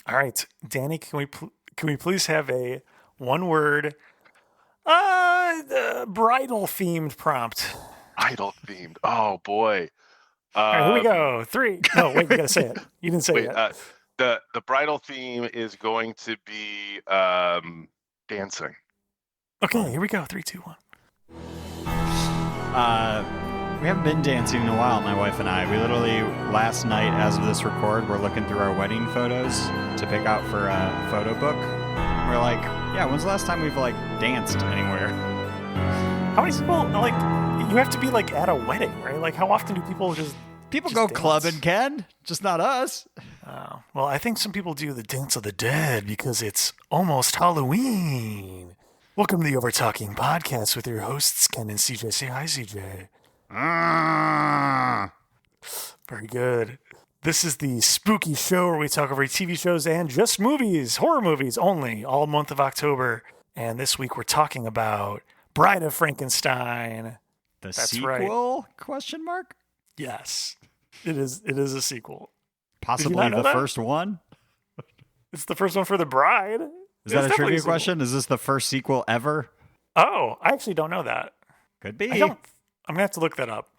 All right, Danny, can we please have a one word bridal themed prompt? Idol themed. Oh boy. All right, here we Um, go. Three. No, wait, you got to say it. You didn't say it wait. yet. The bridal theme is going to be dancing. Okay, here we go. Three, two, one. We haven't been dancing in a while, my wife and I. We literally, last night, as of this record, we're looking through our wedding photos to pick out for a photo book. We're like, yeah, when's the last time we've, danced anywhere? How many people, you have to be, at a wedding, right? Like, how often do people People just go dance? clubbing, Ken. Just not us. Oh, well, I think some people do the Dance of the Dead because it's almost Halloween. Welcome to the Overtalking Podcast with your hosts, Ken and CJ. Say hi, CJ. Very good. This is the spooky show where we talk over TV shows and just movies, horror movies only, all month of October. And this week we're talking about Bride of Frankenstein. The That's sequel? right. Question mark? Yes, it is. It is a sequel. Possibly know the that? first one? It's the first one for the Bride. Is that a trivia question? Is this the first sequel ever? Oh, I actually don't know that. Could be. I'm going to have to look that up.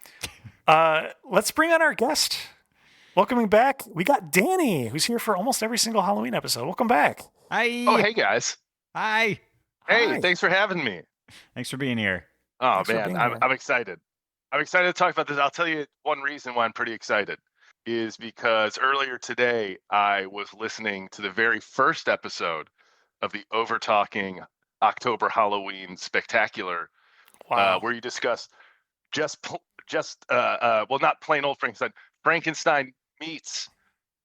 Let's bring on our guest. Welcoming back, we got Danny, who's here for almost every single Halloween episode. Welcome back. Hi. Oh, hey guys. Hi. Hey, Hi. thanks for having me. Thanks for being here. Oh Thanks for man, being I'm here. I'm excited. I'm excited to talk about this. I'll tell you one reason why I'm pretty excited is because earlier today I was listening to the very first episode of the Overtalking October Halloween Spectacular, Wow. where you discuss not plain old Frankenstein meets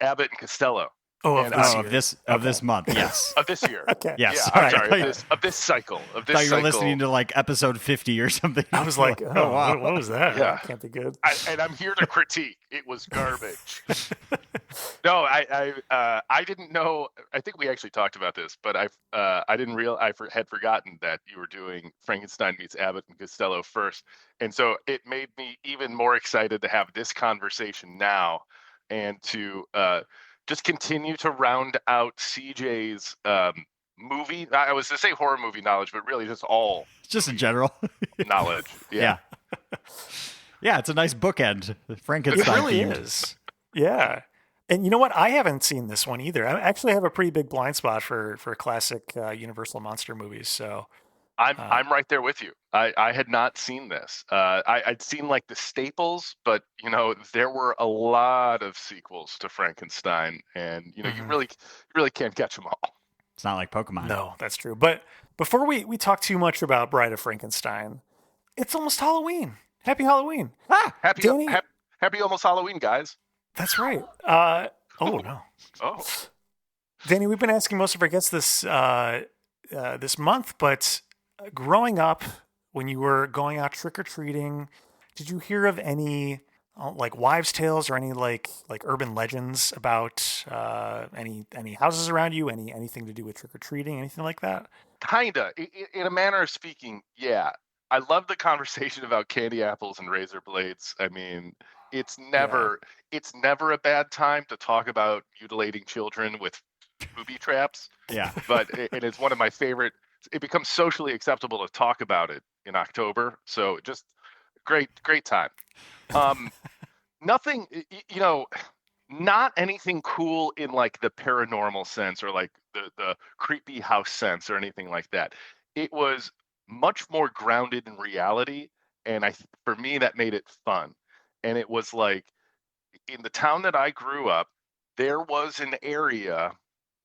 Abbott and Costello. Oh, of And this I- year. Of this month, yes. of this year. Okay. Yes. Yeah, I'm Sorry. sorry. Of this cycle. Of this I thought you were cycle. listening to episode 50 or something. I was like, oh, wow. what was that? Yeah. That can't be good. And I'm here to critique. It was garbage. No, I didn't know. I think we actually talked about this, but I didn't had forgotten that you were doing Frankenstein meets Abbott and Costello first, and so it made me even more excited to have this conversation now, and to just continue to round out CJ's movie. I was to say horror movie knowledge, but really just all Just in general. knowledge. Yeah. Yeah, it's a nice bookend. It Frankenstein really themed. is. Yeah. And you know what? I haven't seen this one either. I actually have a pretty big blind spot for classic Universal monster movies. So I'm right there with you. I had not seen this. I'd seen the staples, but there were a lot of sequels to Frankenstein, and you really can't catch them all. It's not like Pokemon. no, that's true. But before we talk too much about Bride of Frankenstein, it's almost Halloween. Happy Halloween. Happy Danny- happy almost Halloween, guys. That's right. Oh, no. Oh, Danny, we've been asking most of our guests this month, but growing up, when you were going out trick-or-treating, did you hear of any wives' tales or any like urban legends about any houses around you, anything to do with trick-or-treating, anything like that? kinda. In a manner of speaking, yeah. I love the conversation about candy apples and razor blades. I mean, it's never a bad time to talk about mutilating children with booby traps. Yeah. But it is one of my favorite. It becomes socially acceptable to talk about it in October. So just great time. Nothing, not anything cool in the paranormal sense or the creepy house sense or anything like that. It was much more grounded in reality, and for me that made it fun. And it was in the town that I grew up, there was an area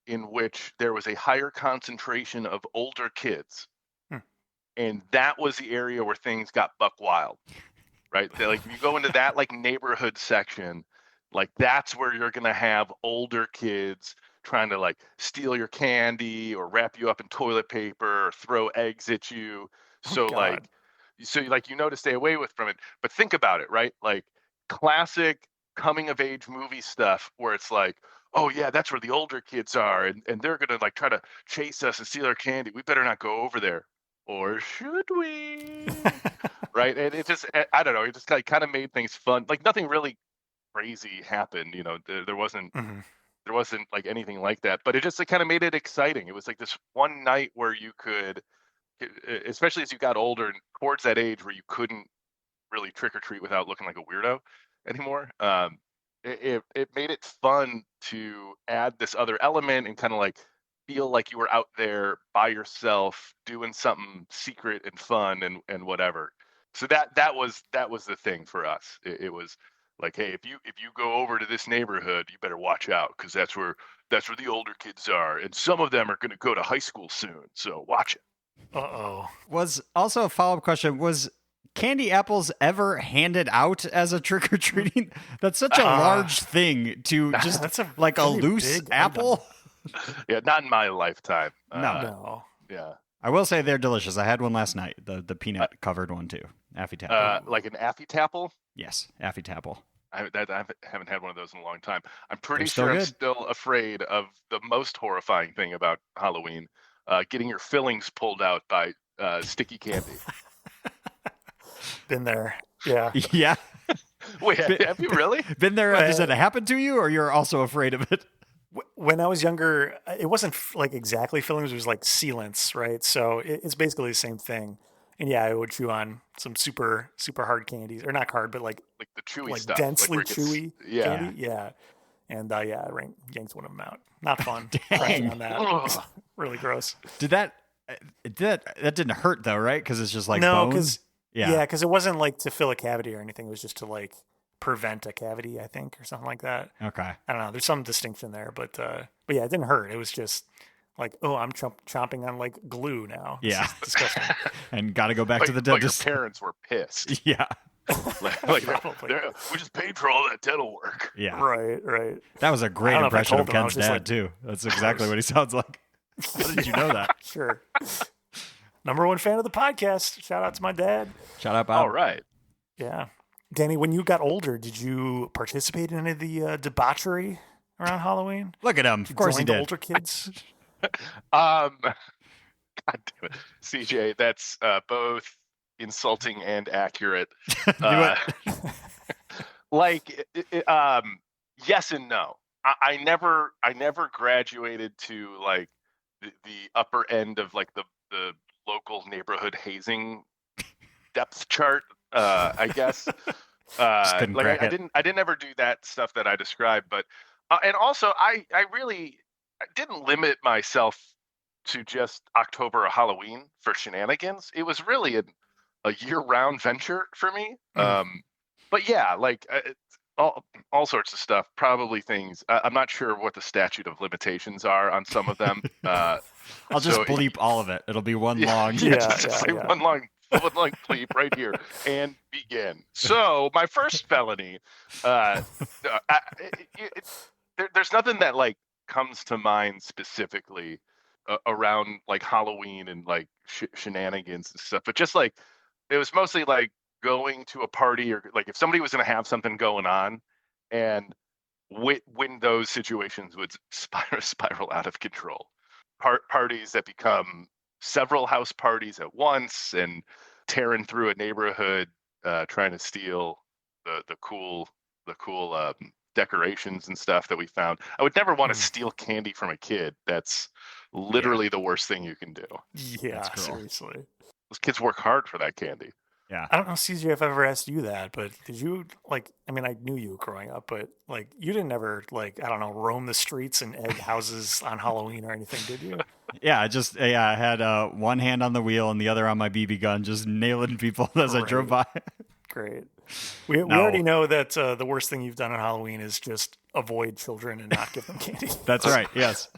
in which there was a higher concentration of older kids. And that was the area where things got buck wild, right? If you go into that neighborhood section, that's where you're going to have older kids trying to steal your candy or wrap you up in toilet paper or throw eggs at you. So God. you know to stay away from it. But think about it, right? Classic coming of age movie stuff where it's oh yeah, that's where the older kids are, and they're gonna try to chase us and steal our candy. We better not go over there, or should we? Right? And it just, I don't know, it just kind of made things fun. Nothing really crazy happened. There wasn't Mm-hmm. there wasn't like anything like that, but it just like, kind of made it exciting. It was like this one night where you could, especially as you got older and towards that age where you couldn't really trick or treat without looking like a weirdo anymore. It made it fun to add this other element and kind of like feel like you were out there by yourself doing something secret and fun and whatever. So that was the thing for us. It was like, hey, if you go over to this neighborhood, you better watch out, because that's where the older kids are, and some of them are going to go to high school soon. So watch it. Uh-oh. Was also a follow-up question, was candy apples ever handed out as a trick-or-treating? That's such a large thing to just, that's a like a very loose big apple. Yeah, not in my lifetime. No. Yeah. I will say they're delicious. I had one last night, the peanut covered one too. Affy Tapple. Like an Affy Tapple? Yes, Affy Tapple. I haven't had one of those in a long time. I'm pretty They're still sure I'm good. still afraid of the most horrifying thing about Halloween, getting your fillings pulled out by sticky candy. Been there. Yeah. Yeah. Wait, have you really? Been there? Does it happen to you, or you're also afraid of it? When I was younger, it wasn't like exactly fillings. It was like sealants, right? So it's basically the same thing. And yeah, I would chew on some super, super hard candies, or not hard, but like the chewy like stuff, densely like where it chewy gets- candy. Yeah. And I yanked one of them out. Not fun. Dang. Crunching on that. Ugh. Really gross. Did that didn't hurt though, right? Because it's just like No, bones. Yeah, because it wasn't like to fill a cavity or anything. It was just to like prevent a cavity, I think, or something like that. Okay. I don't know. There's some distinction there, but yeah, it didn't hurt. It was just like, oh, I'm chomping on like glue now. This Yeah. is disgusting. And got to go back But, to the but your dentist. parents were pissed. Yeah. like Probably. we just paid for all that dental work. Yeah. Right. That was a great I don't know if I impression of told them. I Ken's was just dad like- too. That's exactly what he sounds like. How did you know that? Sure. Number one fan of the podcast. Shout out to my dad. Shout out, Bob. All right. Yeah. Danny, when you got older, did you participate in any of the debauchery around Halloween? Look at him. Of course he Join the did. older kids? God damn it, CJ, that's both insulting and accurate. Yes and no. I never graduated to like the upper end of like the local neighborhood hazing depth chart. I guess. couldn't crack I it. didn't ever do that stuff that I described, but and also I didn't limit myself to just October or Halloween for shenanigans. It was really a year-round venture for me. But yeah, like all sorts of stuff. Probably things. I'm not sure what the statute of limitations are on some of them. I'll just so- bleep all of it. It'll be one long. Yeah, just say yeah. one long bleep right here and begin. So my first felony, there's nothing that like comes to mind specifically around like Halloween and like shenanigans and stuff, but just like it was mostly like going to a party or like if somebody was going to have something going on, and when those situations would spiral out of control, parties that become several house parties at once and tearing through a neighborhood trying to steal the cool decorations and stuff that we found. I would never want to steal candy from a kid. That's literally the worst thing you can do. Yeah, That's cool. seriously. Those kids work hard for that candy. Yeah. I don't know, CJ, if I've ever asked you that, but did you, like, I mean, I knew you growing up, but, like, you didn't ever, like, I don't know, roam the streets and egg houses on Halloween or anything, did you? Yeah, I had one hand on the wheel and the other on my BB gun, just nailing people as I drove by. Great. We already know that the worst thing you've done on Halloween is just avoid children and not give them candy. That's right. Yes.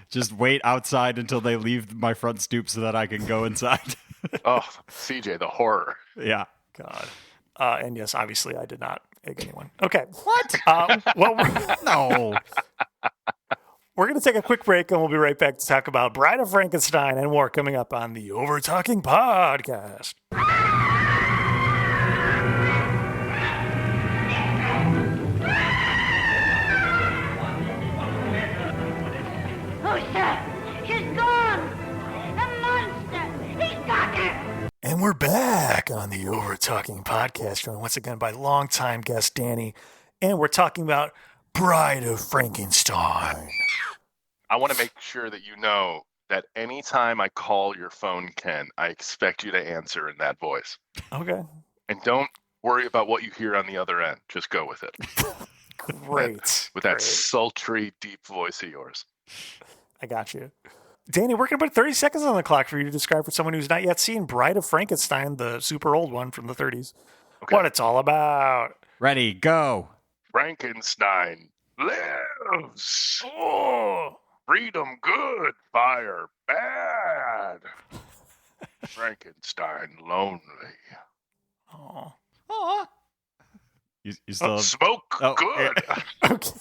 Just wait outside until they leave my front stoop so that I can go inside. Oh, CJ, the horror. Yeah. God. And yes, obviously, I did not egg anyone. Okay. What? Well, No. we're going to take a quick break, and we'll be right back to talk about Bride of Frankenstein and more coming up on the Overtalking Podcast. Oh, sir, she's gone! A monster! He's got her! And we're back on the Overtalking Podcast, joined once again by longtime guest Danny. And we're talking about Bride of Frankenstein. I want to make sure that you know that anytime I call your phone, Ken, I expect you to answer in that voice. Okay. And don't worry about what you hear on the other end. Just go with it. Great. With that sultry, deep voice of yours. I got you. Danny, we're going to put 30 seconds on the clock for you to describe for someone who's not yet seen Bride of Frankenstein, the super old one from the 30s, what it's all about. Ready, go. Frankenstein lives. Oh. Freedom good, fire bad. Frankenstein lonely. Oh. Aw. You still Smoke good. Yeah. Okay.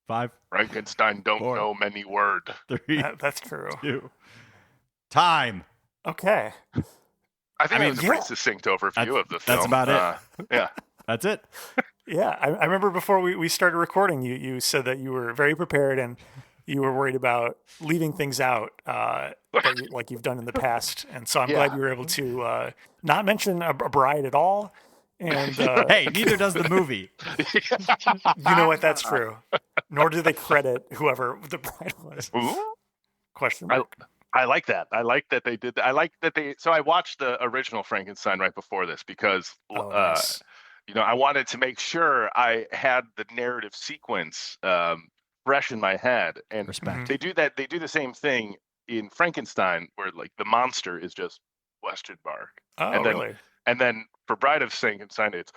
5, Frankenstein don't 4, know many word. 3, That's true. 2. Time. Okay. I think I it mean, was a pretty succinct overview of the film. That's about it. Yeah. That's it. Yeah. I remember before we started recording, you said that you were very prepared and you were worried about leaving things out like you've done in the past. And so I'm glad you were able to not mention a bride at all. And Hey, neither does the movie. you know what? That's true. Nor do they credit whoever the bride was. Ooh. Question mark. I like that. I like that they did that. I like that they. So I watched the original Frankenstein right before this because, Nice. I wanted to make sure I had the narrative sequence fresh in my head. And Respect. they do that. They do the same thing in Frankenstein, where like the monster is just question mark. Oh, and then, really? And then for Bride of Frankenstein, it's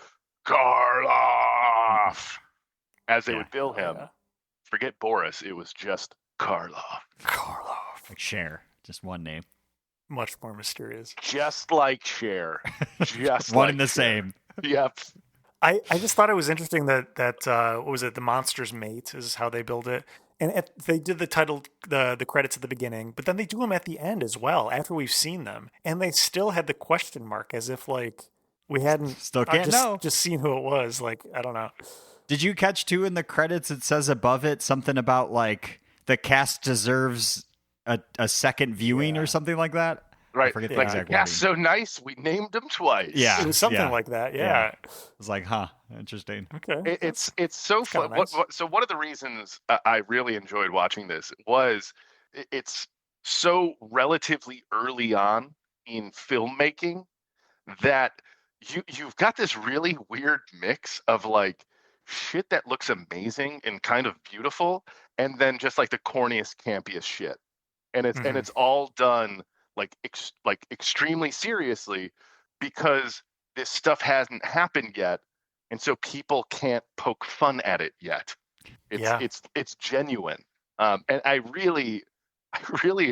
Karloff. As they would bill him. Yeah. Forget Boris. It was just Karloff. Karloff. Like Cher, just one name. Much more mysterious. Just like Cher. Just One like and the Cher. same. Yep. I just thought it was interesting that what was it? The monster's mate is how they build it. And they did the title, the credits at the beginning, but then they do them at the end as well after we've seen them. And they still had the question mark as if like we hadn't Still can't know. just seen who it was. Like, I don't know. Did you catch too in the credits? It says above it something about like the cast deserves a second viewing or something like that. Right. I forget the Like, exact yeah, wording. so nice. We named him twice. Yeah. It was something like that. Yeah. I was like, huh, interesting. Okay. It's so fun. kinda nice. So one of the reasons I really enjoyed watching this was it's so relatively early on in filmmaking that you've got this really weird mix of like shit that looks amazing and kind of beautiful, and then just like the corniest, campiest shit. And it's all done like extremely seriously because this stuff hasn't happened yet, and so people can't poke fun at it yet. It's genuine, and I really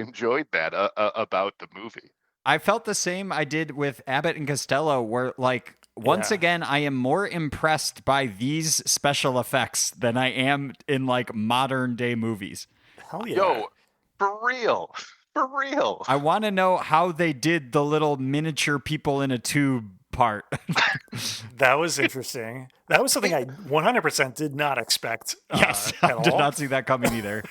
enjoyed that about the movie. I felt the same I did with Abbott and Costello, where like once again I am more impressed by these special effects than I am in like modern day movies. Hell yeah. Yo, for real. For real. I want to know how they did the little miniature people in a tube part. That was interesting. That was something I 100% did not expect. Yes, at I all. did not see that coming either.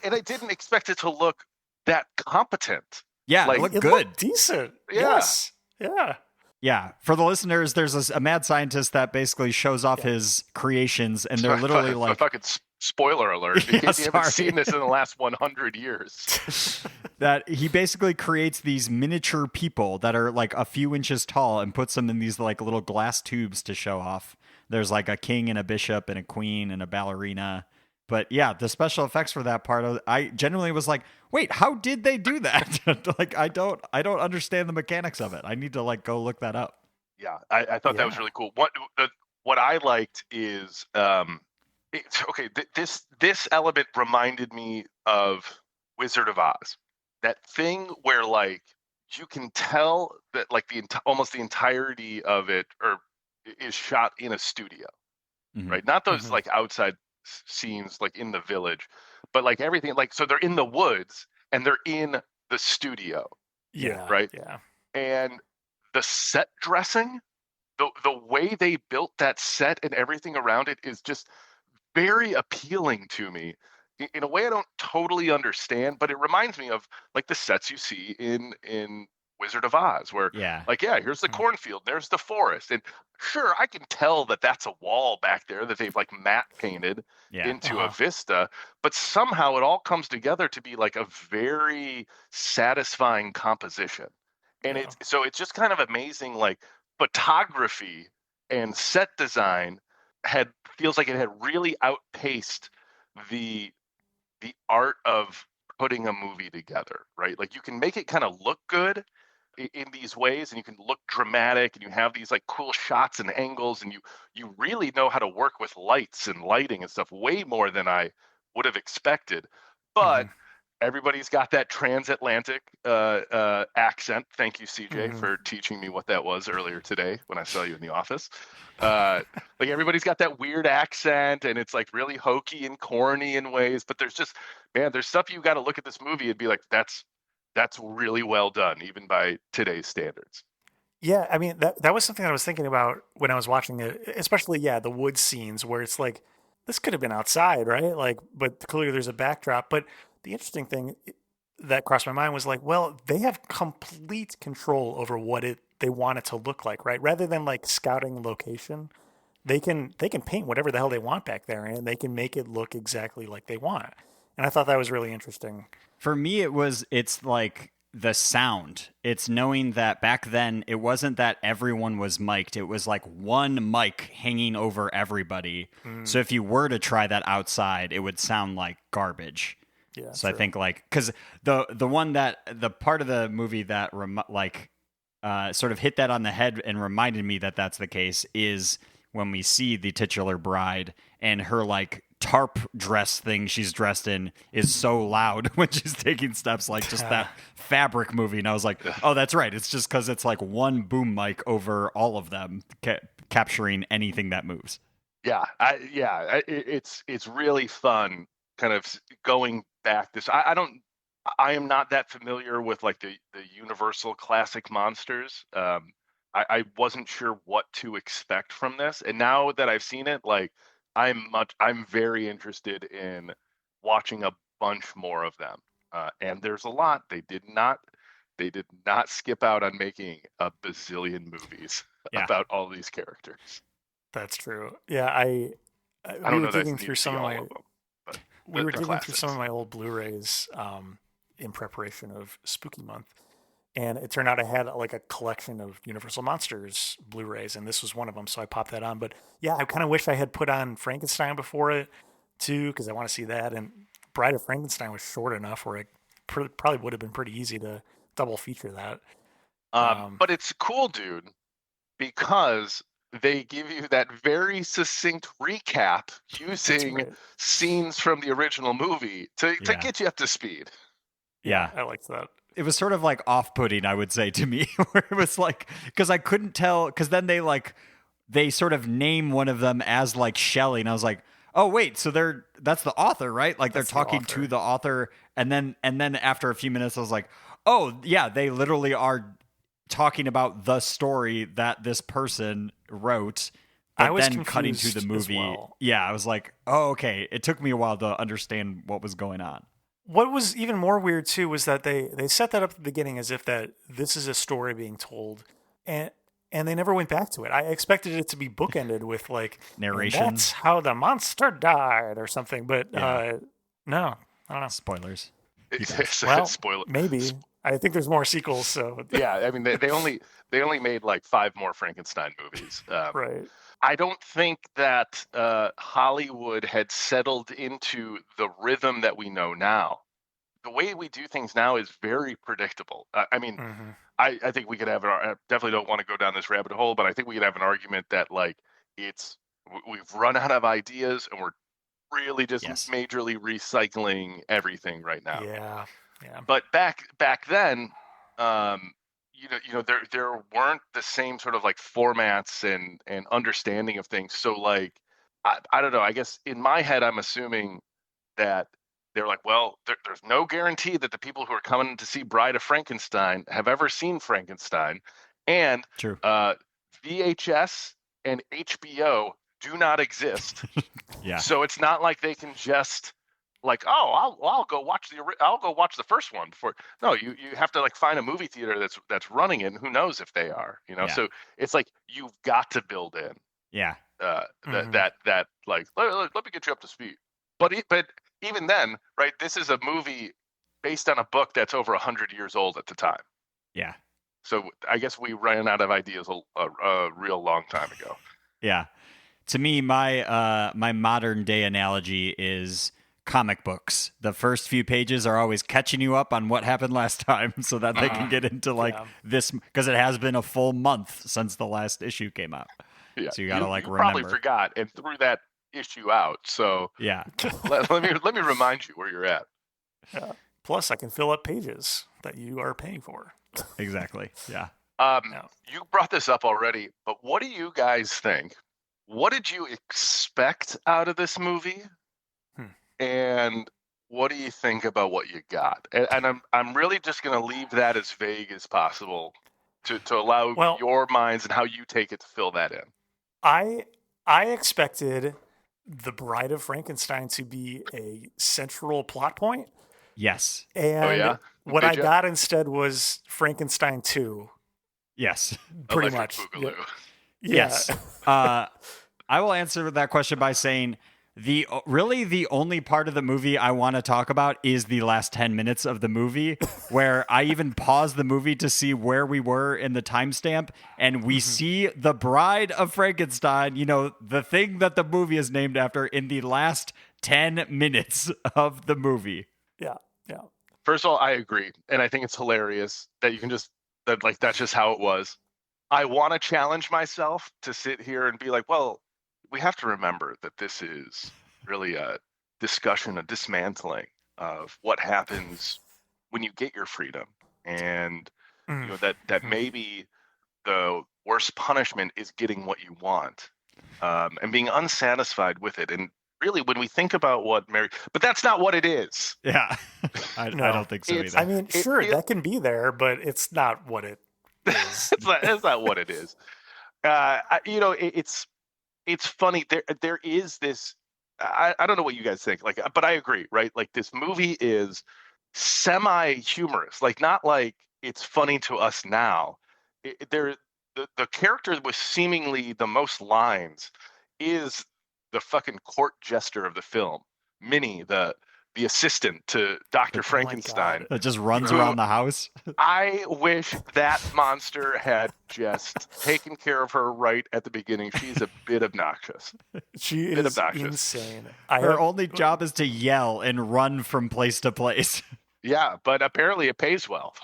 And I didn't expect it to look that competent. Yeah, Like, it looked It good. looked decent. Yeah. Yes. Yeah. Yeah, for the listeners, there's a mad scientist that basically shows off his creations, and they're literally like... Fucking spoiler alert, in Yeah, case you haven't sorry. seen this in the last 100 years. that he basically creates these miniature people that are like a few inches tall and puts them in these like little glass tubes to show off. There's like a king and a bishop and a queen and a ballerina. But yeah, the special effects for that part, I genuinely was like, wait, how did they do that? Like, I don't understand the mechanics of it. I need to like go look that up. Yeah, I thought that was really cool. What I liked is this element reminded me of Wizard of Oz. That thing where like you can tell that like almost the entirety of it is shot in a studio, right? Not those like outside scenes like in the village, but like everything like so they're in the woods and they're in the studio. Yeah. Right. Yeah. And the set dressing, the way they built that set and everything around it is just very appealing to me in a way I don't totally understand, but it reminds me of like the sets you see in Wizard of Oz, where Yeah. like, yeah, here's the cornfield, there's the forest, and sure, I can tell that that's a wall back there that they've like matte painted into a vista, but somehow it all comes together to be like a very satisfying composition. And it's just kind of amazing, like photography and set design feels like it had really outpaced the art of putting a movie together, right? Like you can make it kind of look good in these ways, and you can look dramatic, and you have these like cool shots and angles, and you really know how to work with lights and lighting and stuff way more than I would have expected. But everybody's got that transatlantic accent. Thank you, CJ, for teaching me what that was earlier today when I saw you in the office. Like everybody's got that weird accent, and it's like really hokey and corny in ways. But there's just, man, there's stuff you got to look at this movie and be like, that's really well done, even by today's standards. Yeah, I mean that was something I was thinking about when I was watching it, especially the wood scenes where it's like this could have been outside, right? Like, but clearly there's a backdrop. But the interesting thing that crossed my mind was like, well, they have complete control over what they want it to look like, right? Rather than like scouting location, they can paint whatever the hell they want back there, and they can make it look exactly like they want. And I thought that was really interesting. For me, it's like the sound. It's knowing that back then it wasn't that everyone was mic'd. It was like one mic hanging over everybody. So if you were to try that outside, it would sound like garbage. Yeah. So true. I think like, cause the part of the movie that sort of hit that on the head and reminded me that that's the case is when we see the titular bride and her like tarp dress thing she's dressed in is so loud when she's taking steps, like just that fabric movie. And I was like, oh, that's right. It's just because it's like one boom mic over all of them capturing anything that moves. Yeah. It's really fun kind of going back I am not that familiar with like the Universal classic monsters. I wasn't sure what to expect from this. And now that I've seen it, like I'm very interested in watching a bunch more of them. And there's a lot. They did not skip out on making a bazillion movies about all these characters. That's true. Yeah, I don't know digging through some of my we were digging through some of my old Blu-rays in preparation of Spooky Month. And it turned out I had like a collection of Universal Monsters Blu-rays, and this was one of them, so I popped that on. But yeah, I kind of wish I had put on Frankenstein before it, too, because I want to see that. And Bride of Frankenstein was short enough where it probably would have been pretty easy to double feature that. But it's cool, dude, because they give you that very succinct recap using scenes from the original movie to get you up to speed. Yeah, I liked that. It was sort of like off-putting, I would say, to me, where it was like, because I couldn't tell, because then they sort of name one of them as like Shelley, and I was like, oh wait, so that's the author, right? Like they're talking to the author, and then after a few minutes, I was like, oh yeah, they literally are talking about the story that this person wrote, but then cutting to the movie. Well. Yeah, I was like, oh okay. It took me a while to understand what was going on. What was even more weird too was that they set that up at the beginning as if that this is a story being told, and they never went back to it. I expected it to be bookended with like narration. That's how the monster died or something, but no, I don't know. Spoilers. Well, spoiler. Maybe. I think there's more sequels. So yeah, I mean they only made like 5 more Frankenstein movies. Right. I don't think that Hollywood had settled into the rhythm that we know now. The way we do things now is very predictable. I mean, I think we could have I definitely don't want to go down this rabbit hole, but I think we could have an argument that like we've run out of ideas and we're really just majorly recycling everything right now. Yeah. But back then, there weren't the same sort of like formats and understanding of things. So like, I don't know, I guess in my head, I'm assuming that they're like, well, there's no guarantee that the people who are coming to see Bride of Frankenstein have ever seen Frankenstein. And True. VHS and HBO do not exist. Yeah. So it's not like they can just like, oh, I'll go watch the first one before. No, you have to like find a movie theater that's running it, and who knows if they are, Yeah. So it's like you've got to build in Yeah. that like let me get you up to speed. But even then, right? This is a movie based on a book that's over 100 years old at the time. Yeah. So I guess we ran out of ideas a real long time ago. Yeah. To me, my modern day analogy is comic books. The first few pages are always catching you up on what happened last time so that they can get into this, because it has been a full month since the last issue came out. Yeah. So you got to you remember. Probably forgot and threw that issue out. So yeah. let me remind you where you're at. Yeah. Plus, I can fill up pages that you are paying for. Exactly. Yeah. You brought this up already, but what do you guys think? What did you expect out of this movie? And what do you think about what you got? And I'm really just going to leave that as vague as possible to allow your minds and how you take it to fill that in. I expected the Bride of Frankenstein to be a central plot point. Yes. And what I got instead was Frankenstein 2. Yes. Pretty Electric much. Boogaloo. Yeah. Yes. I will answer that question by saying the only part of the movie I want to talk about is the last 10 minutes of the movie, where I even paused the movie to see where we were in the timestamp, and we see the Bride of Frankenstein, the thing that the movie is named after, in the last 10 minutes of the movie. Yeah. Yeah. First of all, I agree. And I think it's hilarious that you can that's just how it was. I want to challenge myself to sit here and be like, well, we have to remember that this is really a discussion, a dismantling of what happens when you get your freedom. And that maybe the worst punishment is getting what you want, and being unsatisfied with it. And really, when we think about what but that's not what it is. Yeah. I don't think so either. I mean, sure, that can be there, but it's not what it is. It's not what it is. It's funny. There is this. I don't know what you guys think. But I agree, right? Like, this movie is semi-humorous. Like, not like it's funny to us now. The character with seemingly the most lines is the fucking court jester of the film, Minnie, the assistant to Dr. Frankenstein. That just runs around the house. I wish that monster had just taken care of her right at the beginning. She's a bit obnoxious. She is insane. Her only job is to yell and run from place to place. Yeah, but apparently it pays well.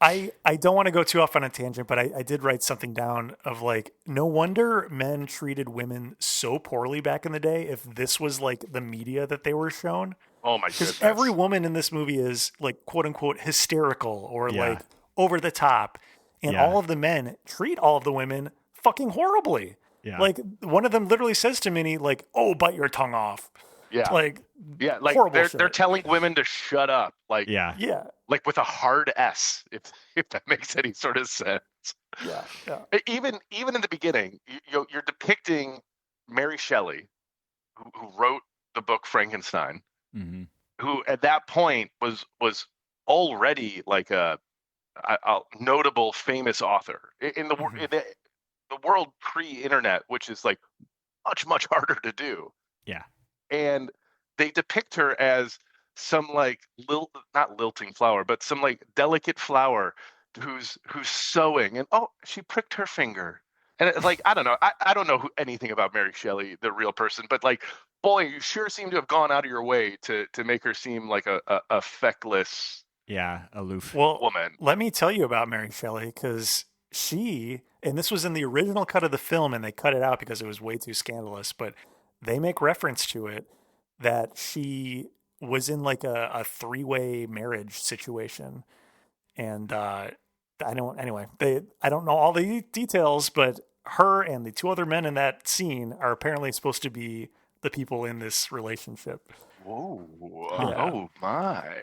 I don't want to go too off on a tangent, but I did write something down of like, no wonder men treated women so poorly back in the day if this was like the media that they were shown. Oh my goodness. Because every woman in this movie is like, quote unquote, hysterical or like over the top. And all of the men treat all of the women fucking horribly. Yeah. Like, one of them literally says to Minnie, like, oh, bite your tongue off. Yeah. Like they're telling women to shut up. Like, yeah. Like with a hard S, if that makes any sort of sense. Yeah. Even in the beginning, you're depicting Mary Shelley, who wrote the book Frankenstein, who at that point was already like a notable, famous author in the world pre-internet, which is like much harder to do. Yeah. And they depict her as some like not lilting flower, but some like delicate flower who's sewing, and she pricked her finger. And it's like, I don't know. I don't know anything about Mary Shelley, the real person, but like, boy, you sure seem to have gone out of your way to make her seem like a feckless, aloof woman. Let me tell you about Mary Shelley, because and this was in the original cut of the film, and they cut it out because it was way too scandalous, but they make reference to it that she was in like a three-way marriage situation. And I don't know all the details, but her and the two other men in that scene are apparently supposed to be the people in this relationship. Whoa. Oh my.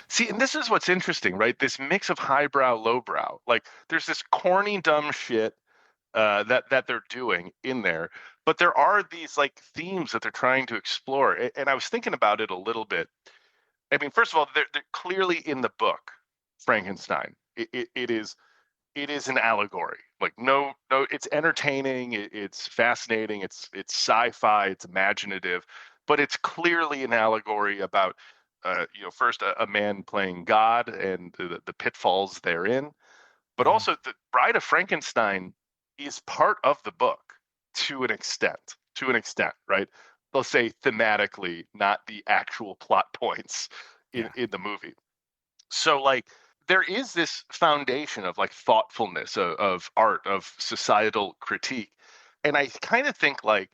See, and this is what's interesting, right? This mix of highbrow, lowbrow. Like, there's this corny, dumb shit that they're doing in there, But there are these like themes that they're trying to explore. And I was thinking about it a little bit. I mean, first of all, they're clearly in the book, Frankenstein. It is an allegory. Like no, it's entertaining. It's fascinating. It's sci-fi. It's imaginative, but it's clearly an allegory about, first a man playing God and the pitfalls therein, but also the Bride of Frankenstein is part of the book to an extent, right? They'll say thematically, not the actual plot points in the movie. So like there is this foundation of like thoughtfulness of art, of societal critique. And I kind of think like,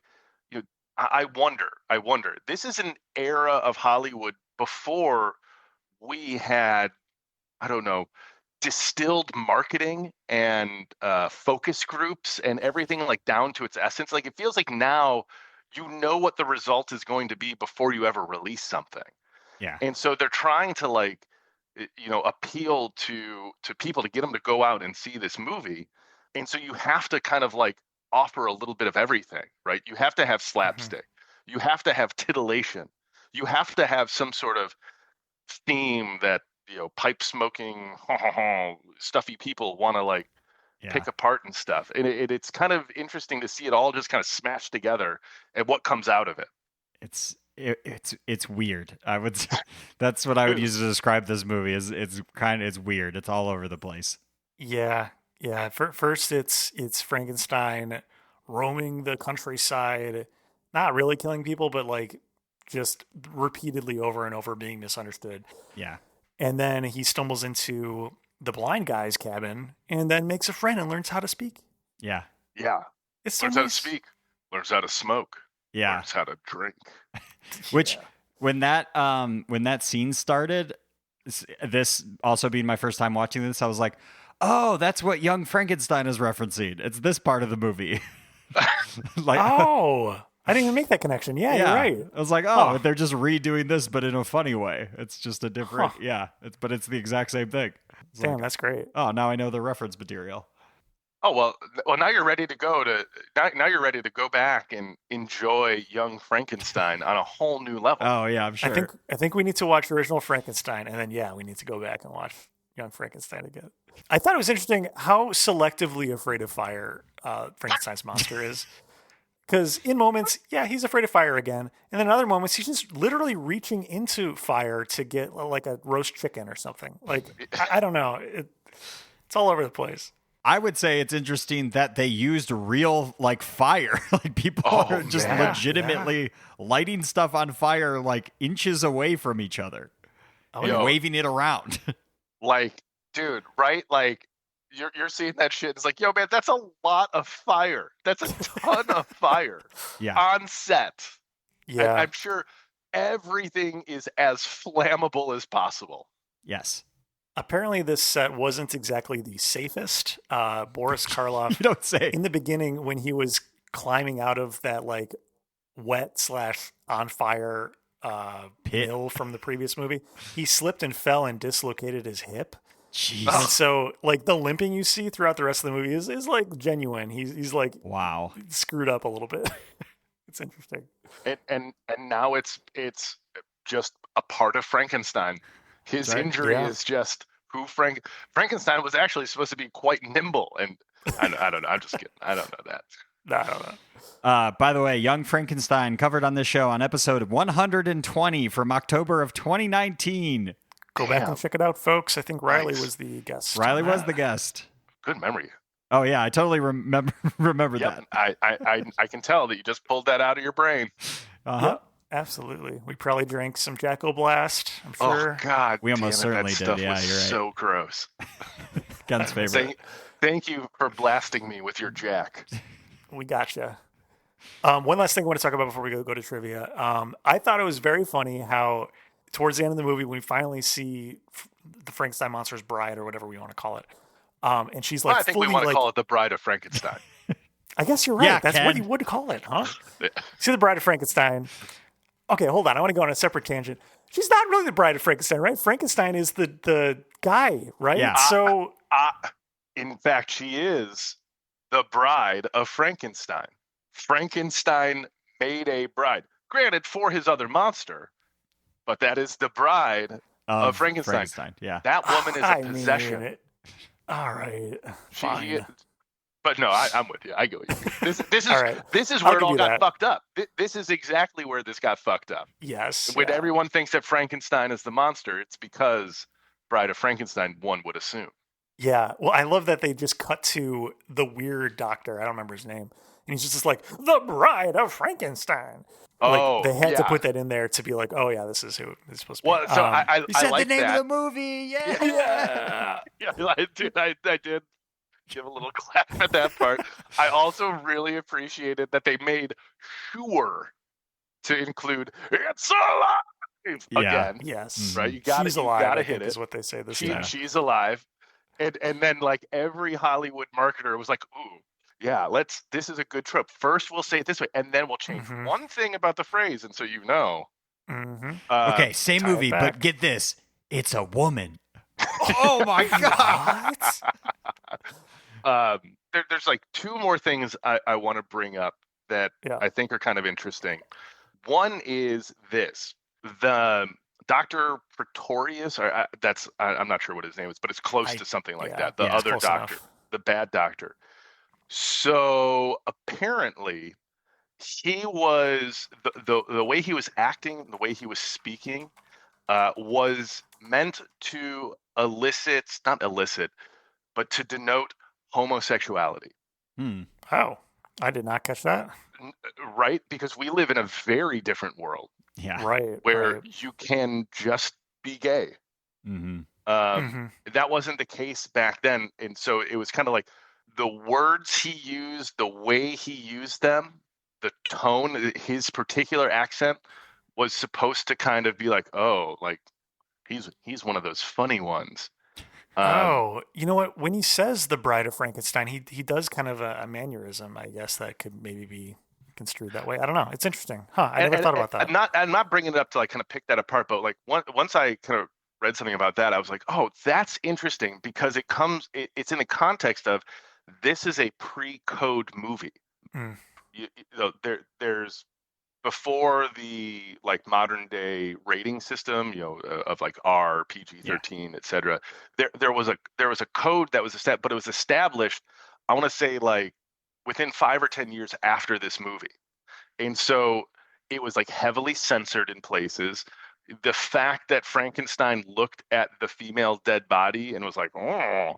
I wonder, this is an era of Hollywood before we had, I don't know, distilled marketing and focus groups and everything like down to its essence. Like it feels like now you know what the result is going to be before you ever release something. Yeah. And so they're trying to like, appeal to people to get them to go out and see this movie. And so you have to kind of like offer a little bit of everything, right? You have to have slapstick. You have to have titillation. You have to have some sort of theme that, pipe smoking, stuffy people want to like pick apart and stuff. And it's kind of interesting to see it all just kind of smashed together and what comes out of it. It's weird. I would say, that's what I would use to describe this movie. It's weird. It's all over the place. Yeah. First, it's Frankenstein roaming the countryside, not really killing people, but like just repeatedly over and over being misunderstood. Yeah. And then he stumbles into the blind guy's cabin and then makes a friend and learns how to speak. Yeah. Yeah. It's so learns nice. how to speak, learns how to smoke, yeah, learns how to drink. Which when that scene started, this also being my first time watching this, I was like, oh, that's what Young Frankenstein is referencing. It's this part of the movie. Like, oh, I didn't even make that connection. Yeah, you're right. I was like, oh, they're just redoing this, but in a funny way. It's just a different, but it's the exact same thing. Damn, that's great. Oh, now I know the reference material. Oh, well, now you're ready to now you're ready to go back and enjoy Young Frankenstein on a whole new level. Oh yeah, I'm sure. I think we need to watch original Frankenstein, and then we need to go back and watch Young Frankenstein again. I thought it was interesting how selectively afraid of fire Frankenstein's monster is. Because in moments, he's afraid of fire again. And then in other moments, he's just literally reaching into fire to get like a roast chicken or something. Like, I don't know. It's all over the place. I would say it's interesting that they used real like fire. Like people are just legitimately lighting stuff on fire like inches away from each other and waving it around. Like, dude, right? Like you're seeing that shit. It's like, yo, man, that's a lot of fire. That's a ton of fire on set. Yeah. I'm sure everything is as flammable as possible. Yes. Apparently, this set wasn't exactly the safest. Boris Karloff, you don't say. In the beginning, when he was climbing out of that like wet / on fire hill from the previous movie, he slipped and fell and dislocated his hip. Jeez. And so, like the limping you see throughout the rest of the movie is like genuine. He's like screwed up a little bit. It's interesting. And now it's just a part of Frankenstein. His injury is just who Frankenstein was actually supposed to be quite nimble. And I don't know. I'm just kidding. I don't know that. No, I don't know. By the way, Young Frankenstein covered on this show on episode 120 from October of 2019. Go back and check it out, folks. I think Riley was the guest. Riley was the guest. Good memory. Oh yeah, I totally remember that. I can tell that you just pulled that out of your brain. Yep. Absolutely. We probably drank some Jacko Blast, I'm sure. Oh, God. We almost certainly did. Yeah, you're right. So gross. Gun's favorite. Thank you for blasting me with your Jack. We gotcha. One last thing I want to talk about before we go to trivia. I thought it was very funny how towards the end of the movie, when we finally see the Frankenstein monster's bride or whatever we want to call it, and she's like, I think we want to call it the Bride of Frankenstein. I guess you're right. Yeah, That's what you would call it, huh? Yeah. See the Bride of Frankenstein. Okay, hold on. I want to go on a separate tangent. She's not really the Bride of Frankenstein, right? Frankenstein is the guy, right? Yeah. In fact, she is the Bride of Frankenstein. Frankenstein made a bride. Granted, for his other monster, but that is the bride of Frankenstein. Yeah. That woman is a possession. All right. Fine. But no, I'm with you. I go with you. This is All right. this is where I'll it all give you got that. fucked up. This is exactly where this got fucked up. Yes. When yeah. everyone thinks that Frankenstein is the monster, it's because Bride of Frankenstein, one would assume. Yeah. Well, I love that they just cut to the weird doctor. I don't remember his name. And he's just like, the Bride of Frankenstein. Oh, like, they had to yeah. put that in there to be like, oh, yeah, this is who it's supposed to be. Well, so I You said like the name that. of the movie. Yeah. Yeah, I did give a little clap at that part. I also really appreciated that they made sure to include "It's alive" again. Yes. Right, you gotta alive, hit it. Is what they say this time. She's alive, and then like every Hollywood marketer was like, "Ooh, yeah, this is a good trope. First we'll say it this way, and then we'll change one thing about the phrase, and so you know." Okay, same tie movie, it but back. get this: it's a woman. Oh my god! There's like two more things I want to bring up that I think are kind of interesting. One is this: the Dr. Pretorius, or I'm not sure what his name is, but it's close to something like that. The other doctor, the bad doctor. So apparently, he was the way he was acting, the way he was speaking, was meant to not elicit, but to denote homosexuality. Oh, I did not catch that. Right? Because we live in a very different world. Yeah. Right. Where you can just be gay. That wasn't the case back then. And so it was kind of like the words he used, the way he used them, the tone, his particular accent was supposed to kind of be like, oh, like he's one of those funny ones. You know what? When he says the Bride of Frankenstein, he does kind of a mannerism, I guess, that could maybe be construed that way. I don't know. It's interesting. I never thought about that. I'm not bringing it up to like kind of pick that apart, but like once I kind of read something about that, I was like, oh, that's interesting because it's in the context of this is a pre-code movie. You know, there's before the like modern day rating system, of like R, PG-13, etc. There was a code that was established, but it was established, I want to say like within 5 or 10 years after this movie. And so it was like heavily censored in places. The fact that Frankenstein looked at the female dead body and was like, oh,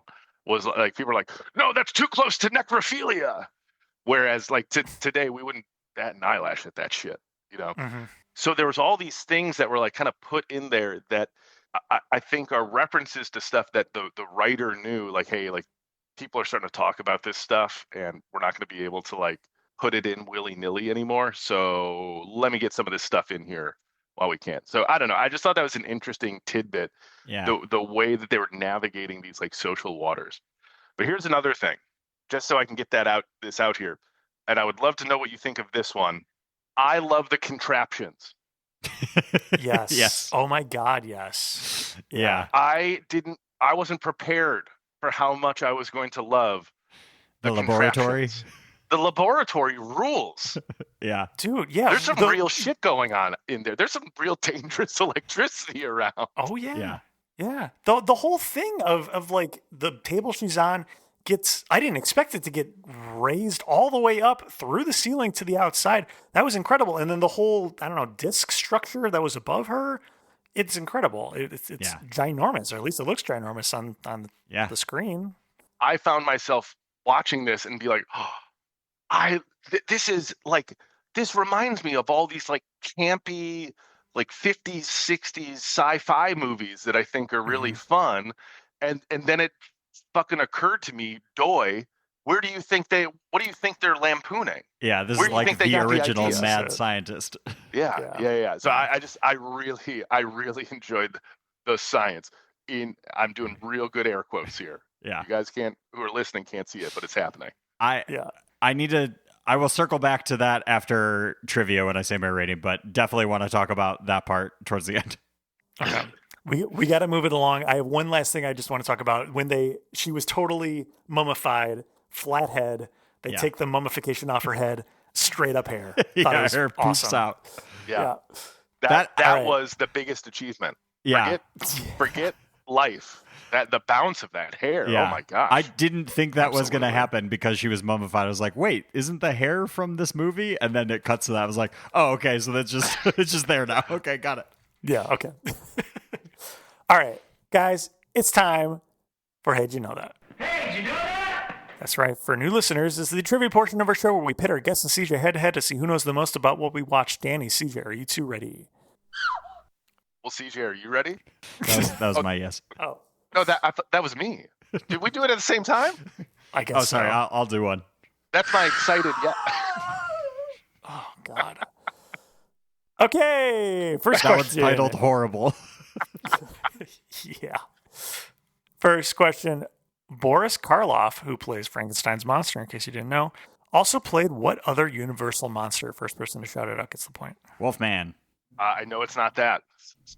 was like, people were like, no, that's too close to necrophilia. Whereas like today we wouldn't bat an eyelash at that shit, So there was all these things that were like kind of put in there that I think are references to stuff that the writer knew, like, hey, like people are starting to talk about this stuff and we're not going to be able to like put it in willy-nilly anymore. So let me get some of this stuff in here while we can. So I don't know. I just thought that was an interesting tidbit. Yeah. The way that they were navigating these like social waters. But here's another thing, just so I can get this out here. And I would love to know what you think of this one. I love the contraptions. Yes. Yes. Oh my God. Yes. Yeah. I wasn't prepared for how much I was going to love The laboratory. contraptions. The laboratory rules. Yeah. Dude, yeah. There's some real shit going on in there. There's some real dangerous electricity around. Oh, yeah. Yeah. Yeah. The whole thing of like the table she's on I didn't expect it to get raised all the way up through the ceiling to the outside. That was incredible. And then the whole, I don't know, disc structure that was above her, it's incredible. It's ginormous, or at least it looks ginormous on the screen. I found myself watching this and be like, oh, this reminds me of all these like campy, like 50s, 60s sci-fi movies that I think are really fun. And then it fucking occurred to me, what do you think they're lampooning? Yeah, this is like the original idea? mad scientist. Yeah. So I really enjoyed the science. I'm doing real good air quotes here. Yeah. You guys who are listening can't see it, but it's happening. I will circle back to that after trivia when I say my rating, but definitely want to talk about that part towards the end. Okay. We got to move it along. I have one last thing I just want to talk about. When she was totally mummified, flat head, they take the mummification off her head. straight up hair. Thought it Yeah, was hair poops awesome. out. Yeah. That- That all right. was the biggest achievement. Yeah. Forget life. That the bounce of that hair. Yeah. Oh my gosh. I didn't think that was going to Absolutely. happen because she was mummified. I was like, wait, isn't the hair from this movie? And then it cuts to that. I was like, oh, okay, so that's just it's just there now. Okay, got it. Yeah, okay. All right, guys, it's time for Hey, Did You Know That? Hey, did you know that? That's right. For new listeners, this is the trivia portion of our show where we pit our guests and CJ head-to-head to see who knows the most about what we watched. Danny, CJ, are you two ready? Well, CJ, are you ready? That was my yes. Oh, No, that was me. Did we do it at the same time? I guess Oh, sorry, so. I'll do one. That's my excited yeah. Oh, God. Okay, first That one's question. titled Horrible. Yeah. First question. Boris Karloff, who plays Frankenstein's monster, in case you didn't know, also played what other Universal monster? First person to shout it out gets the point. Wolfman. I know it's not that.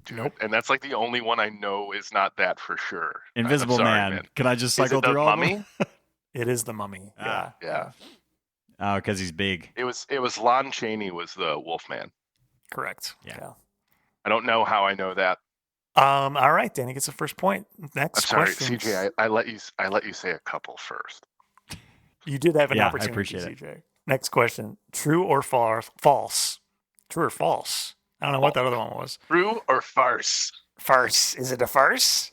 Dude, Nope. And that's like the only one I know is not that for sure. Invisible I'm sorry, Man. Can I just Is cycle it the through all of Mummy? them? It is the Mummy. Yeah. Yeah. Oh, because he's big. It was Lon Chaney was the Wolfman. Correct. Yeah. I don't know how I know that. All right, Danny gets the first point. I'm Next sorry, question. CJ. I let you say a couple first. You did have an Yeah, I opportunity, appreciate it. CJ. Next question. True or false? True or false? I don't know what that other one was. True or farce? Farce. Is it a farce?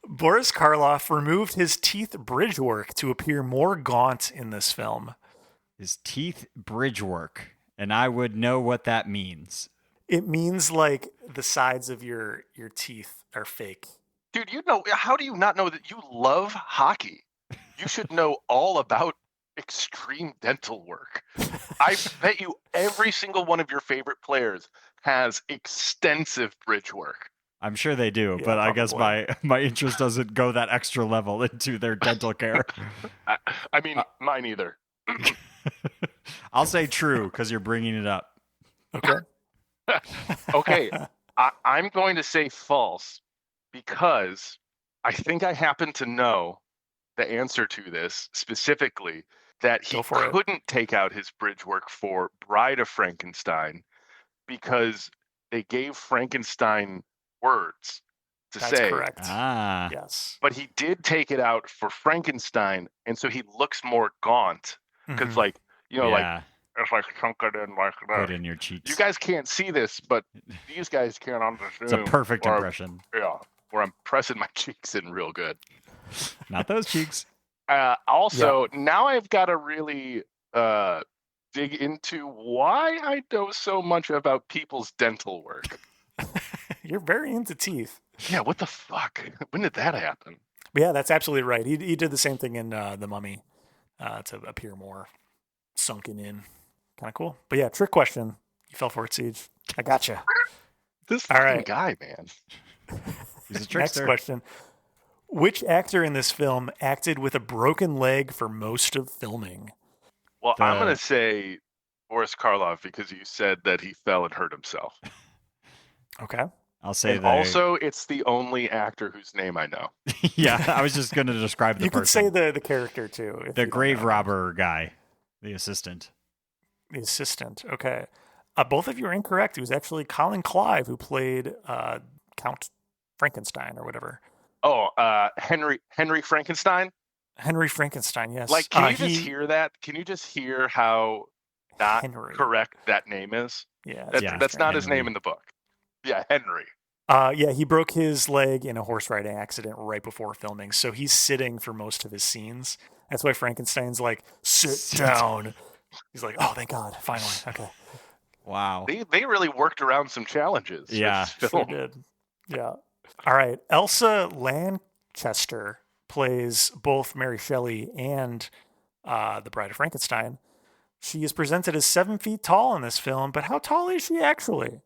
Boris Karloff removed his teeth bridge work to appear more gaunt in this film. His teeth bridge work. And I would know what that means. It means like the sides of your teeth are fake. Dude, how do you not know that you love hockey? You should know all about extreme dental work. I bet you every single one of your favorite players has extensive bridge work. I'm sure they do, Yeah, but I guess probably. my interest doesn't go that extra level into their dental care. I mean, mine either. I'll say true because you're bringing it up. Okay. Okay, I'm going to say false because I think I happen to know the answer to this specifically, that he Go for it. couldn't take out his bridge work for Bride of Frankenstein because they gave Frankenstein words to That's say. correct. Ah. Yes. But he did take it out for Frankenstein, and so he looks more gaunt because, Mhm. like, like Yeah. if I chunk it in like Put that. in your cheeks. You guys can't see this, but these guys can't understand. It's a perfect where I'm- impression. Yeah, where I'm pressing my cheeks in real good. Not those cheeks. Also, now I've got to really dig into why I know so much about people's dental work. You're very into teeth. Yeah, what the fuck? When did that happen? But yeah, that's absolutely right. He did the same thing in The Mummy to appear more sunken in. Kind of cool. But yeah, trick question. You fell for it, Siege. I gotcha. This All fucking right. guy, man. He's a Next trickster. question. Which actor in this film acted with a broken leg for most of filming? Well, I'm The- going to say Boris Karloff because you said that he fell and hurt himself. Okay. I'll say And that. also, it's the only actor whose name I know. Yeah, I was just going to describe the You person. could say the character too. if the you don't grave know. robber guy, the assistant. The assistant. Okay. Both of you are incorrect. It was actually Colin Clive who played Count Frankenstein or whatever. Oh, Henry Frankenstein? Henry Frankenstein, yes. Like, can you he- just hear that? Can you just hear how not Henry. correct that name is? Yeah, Yeah, That's not his Henry. name in the book. Yeah, Henry. Yeah, he broke his leg in a horse riding accident right before filming, so he's sitting for most of his scenes. That's why Frankenstein's like, sit down. He's like, oh, thank God, finally. Okay, Wow. They really worked around some challenges. Yeah, with this sure film. did. Yeah. All right, Elsa Lanchester plays both Mary Shelley and the Bride of Frankenstein. She is presented as 7 feet tall in this film, but how tall is she actually?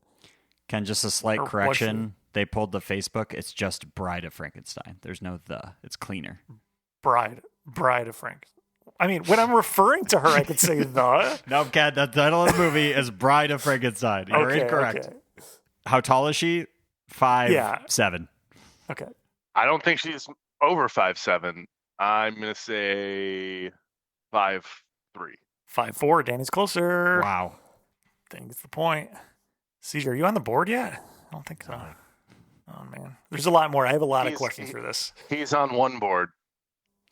Ken, just a slight Or was correction. They pulled the Facebook. It's just Bride of Frankenstein. There's no the. It's cleaner. Bride of Frankenstein. I mean, when I'm referring to her, I could say the. No, Ken, the title of the movie is Bride of Frankenstein. You're incorrect. Okay. How tall is she? 5'7". Okay. I don't think she's over 5'7". I'm gonna say 5'3". 5-4. Danny's closer. Wow. Danny gets the point. CJ, are you on the board yet? I don't think so. Oh, man. There's a lot more. I have a lot of questions for this. He's on one board.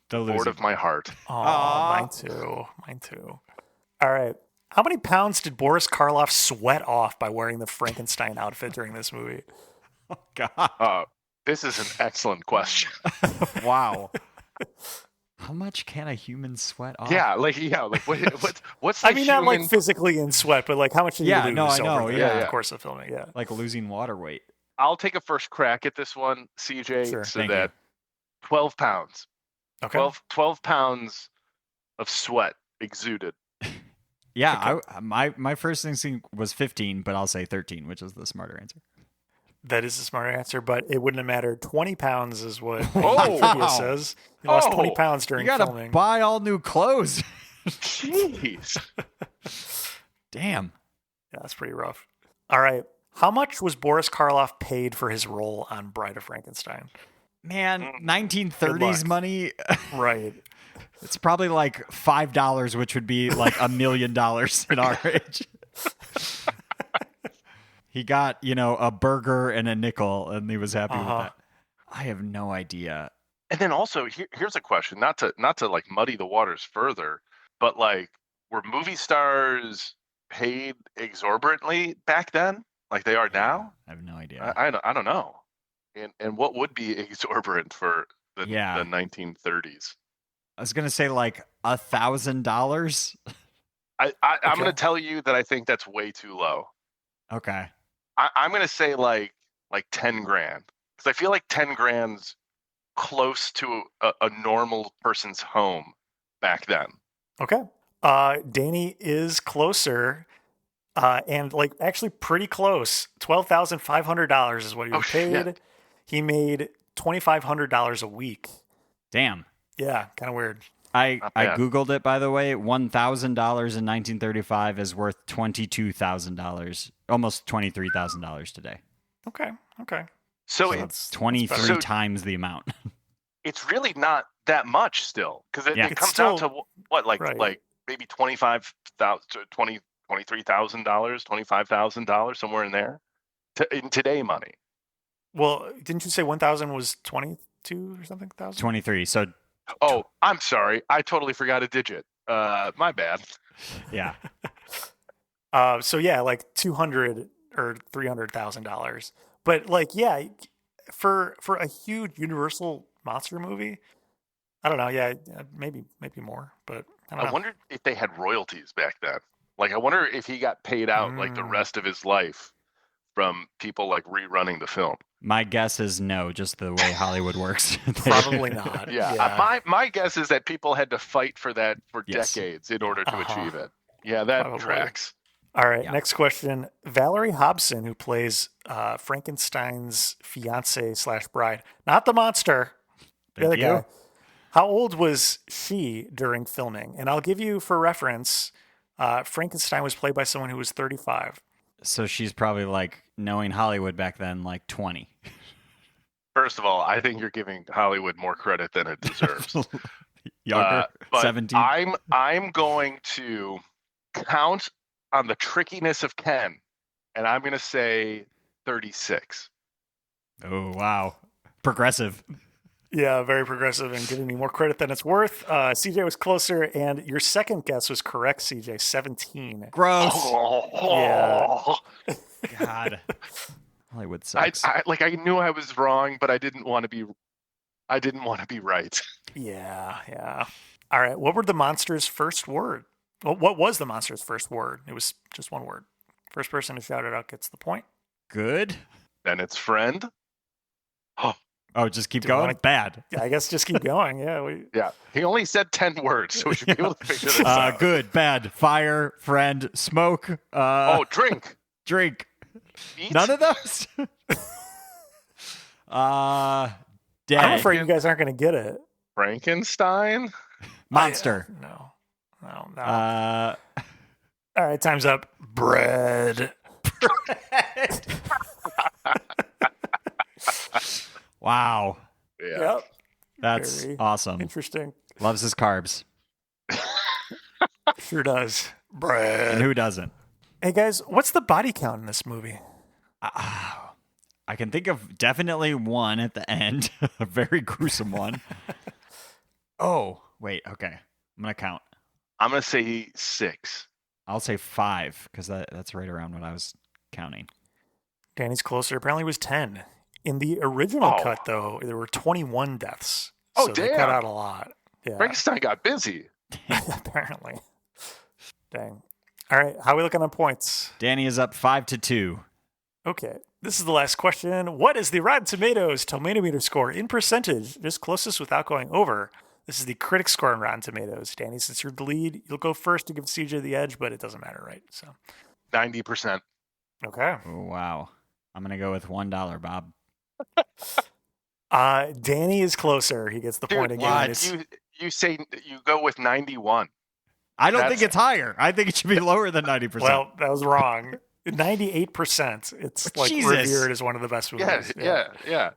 The Board of my heart. Oh, mine too. Mine too. All right. How many pounds did Boris Karloff sweat off by wearing the Frankenstein outfit during this movie? Oh, God. This is an excellent question. Wow. How much can a human sweat off? What's the I mean, not human... like physically in sweat, but like how much did you lose I know. over the course of filming? Yeah. Like losing water weight. I'll take a first crack at this one, CJ. Sure. So Thank that 12 pounds. Okay. 12 pounds of sweat exuded. Yeah, my first instinct was 15, but I'll say 13, which is the smarter answer. That is a smarter answer, but it wouldn't have mattered. 20 pounds is what Wow. says. You lost 20 pounds during You gotta filming. buy all new clothes. Jeez. Damn. Yeah, that's pretty rough. All right. How much was Boris Karloff paid for his role on Bride of Frankenstein? Man, Good 1930s luck. money, Right. it's probably like $5, which would be like $1 million in our age. He got, a burger and a nickel, and he was happy with that. I have no idea. And then also, here's a question, not to like muddy the waters further, but like, were movie stars paid exorbitantly back then, like they are now? I have no idea. I don't know. And what would be exorbitant for the 1930s? I was gonna say like $1,000. I'm gonna tell you that I think that's way too low. Okay. I'm gonna say like 10 grand, because I feel like 10 grand's close to a normal person's home back then. Okay. Danny is closer, and like actually pretty close. $12,500 is what he was paid. Shit. He made $2,500 a week. Damn. Yeah, kind of weird. I Not bad. Googled it, by the way. $1,000 in 1935 is worth $22,000, almost $23,000 today. Okay. So that's 23 So- times the amount. it's really not that much still, because it It's comes still- down to what, like maybe $25,000 to $23,000, $25,000, somewhere in there, in today money. Well, didn't you say 1,000 was 22 or something? 1,000? 23. So, Oh, I'm sorry, I totally forgot a digit. My bad. yeah. So yeah, like $200,000 or $300,000. But like, yeah, for a huge Universal monster movie, I don't know. Yeah, maybe more, but I don't know. I wondered if they had royalties back then. Like, I wonder if he got paid out like the rest of his life from people like rerunning the film. My guess is no, just the way Hollywood works. Probably not. Yeah. My guess is that people had to fight for that for Yes. decades in order to achieve it. Yeah, that Probably. tracks. All right, Yeah. next question. Valerie Hobson, who plays Frankenstein's fiance / bride, not the monster, the other Thank you. guy. How old was she during filming? And I'll give you for reference, Frankenstein was played by someone who was 35. So she's probably like, knowing Hollywood back then, like 20. First of all, I think you're giving Hollywood more credit than it deserves. Younger, But 17. I'm going to count on the trickiness of Ken, and I'm going to say 36. Oh, wow. Progressive. Yeah, very progressive and giving me more credit than it's worth. CJ was closer, and your second guess was correct, CJ, 17. Gross. Oh, God. Hollywood sucks. I knew I was wrong, but I didn't want to be right. Yeah. All right, what were the monster's first word? Well, what was the monster's first word? It was just one word. First person to shout it out gets the point. Good. Then it's friend. Oh, just keep Do you going? wanna- Bad. Yeah, I guess just keep going. Yeah, Yeah, he only said 10 words, so we should be able to figure this out. Good, bad, fire, friend, smoke, Drink. drink. Eat. None of those? Dead. I'm afraid you guys aren't going to get it. Frankenstein. Monster. No. Uh, All right, time's up. Bread. wow. Yeah. Yep. That's Very awesome. Interesting. Loves his carbs. Sure does. And Brad. who doesn't? Hey guys, what's the body count in this movie? I can think of definitely one at the end, a very gruesome one. Oh, wait, okay. I'm going to count. I'm going to say 6. I'll say 5 because that's right around what I was counting. Danny's closer. Apparently it was 10. In the original Oh. cut, though, there were 21 deaths. Oh, so they cut damn. out a lot. Yeah, Frankenstein got busy. apparently. Dang. All right, how are we looking on points? Danny is up 5-2. Okay, this is the last question. What is the Rotten Tomatoes tomato meter score in percentage? Just closest without going over. This is the critic score on Rotten Tomatoes. Danny, since you're the lead, you'll go first to give CJ the edge, but it doesn't matter, right? So, 90%. okay. Oh, wow. I'm going to go with $1, Bob. Danny is closer. He gets the point again. what? It's- You say you go with 91. I don't That's- think it's higher. I think it should be lower than 90%. Well, that was wrong. 98%. It's like Jesus. revered as one of the best movies. Yeah.